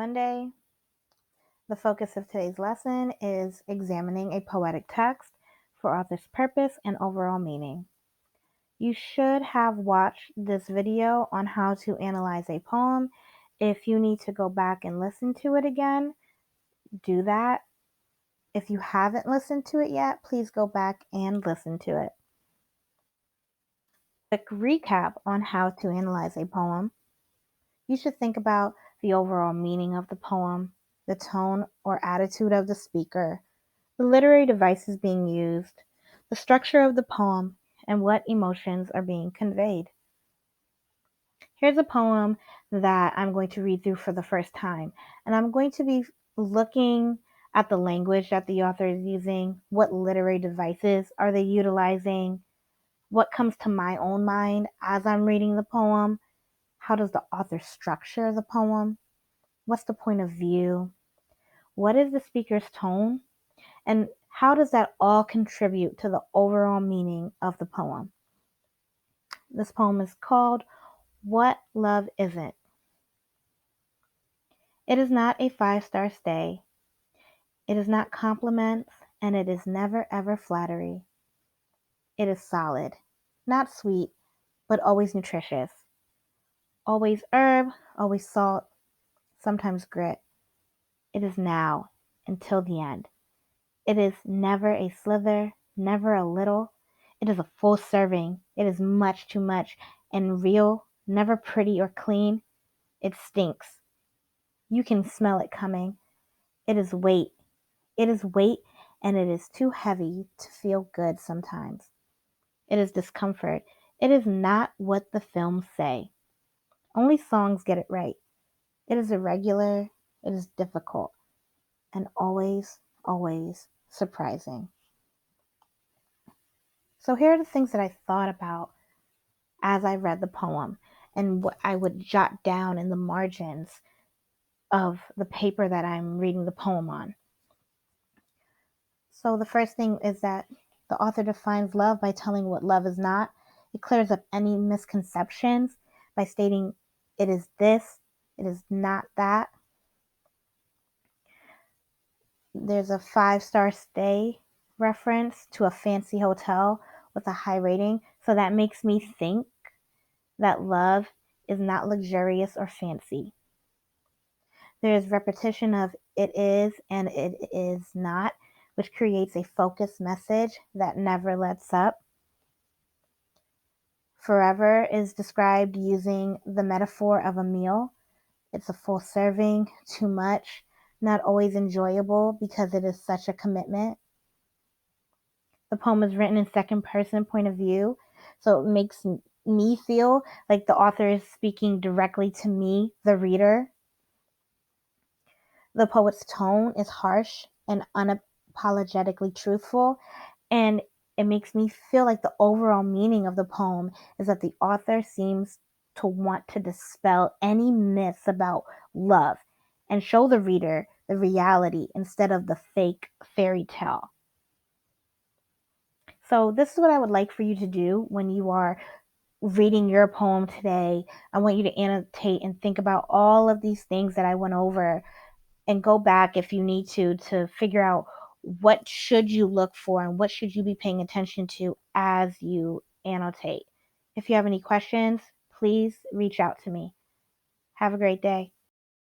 Monday. The focus of today's lesson is examining a poetic text for author's purpose and overall meaning. You should have watched this video on how to analyze a poem. If you need to go back and listen to it again, do that. If you haven't listened to it yet, please go back and listen to it. Quick recap on how to analyze a poem. You should think about the overall meaning of the poem, the tone or attitude of the speaker, the literary devices being used, the structure of the poem, and what emotions are being conveyed. Here's a poem that I'm going to read through for the first time, and I'm going to be looking at the language that the author is using, what literary devices are they utilizing, what comes to my own mind as I'm reading the poem, how does the author structure the poem, what's the point of view, what is the speaker's tone, and how does that all contribute to the overall meaning of the poem. This poem is called What Love Isn't. It is not a 5-star stay. It is not compliments, and it is never ever flattery. It is solid, not sweet, but always nutritious. Always herb, always salt, sometimes grit. It is now, until the end. It is never a slither, never a little. It is a full serving. It is much too much and real, never pretty or clean. It stinks. You can smell it coming. It is weight. It is weight, and it is too heavy to feel good sometimes. It is discomfort. It is not what the films say. Only songs get it right. It is irregular. It is difficult. And always, always surprising. So here are the things that I thought about as I read the poem and what I would jot down in the margins of the paper that I'm reading the poem on. So the first thing is that the author defines love by telling what love is not. It clears up any misconceptions by stating it is this, it is not that. There's a 5-star stay reference to a fancy hotel with a high rating. So that makes me think that love is not luxurious or fancy. There is repetition of it is and it is not, which creates a focused message that never lets up. Forever is described using the metaphor of a meal. It's a full serving, too much, not always enjoyable because it is such a commitment. The poem is written in second person point of view, so it makes me feel like the author is speaking directly to me, the reader. The poet's tone is harsh and unapologetically truthful, and it makes me feel like the overall meaning of the poem is that the author seems to want to dispel any myths about love and show the reader the reality instead of the fake fairy tale. So this is what I would like for you to do when you are reading your poem today. I want you to annotate and think about all of these things that I went over and go back if you need to figure out what should you look for and what should you be paying attention to as you annotate. If you have any questions, please reach out to me. Have a great day.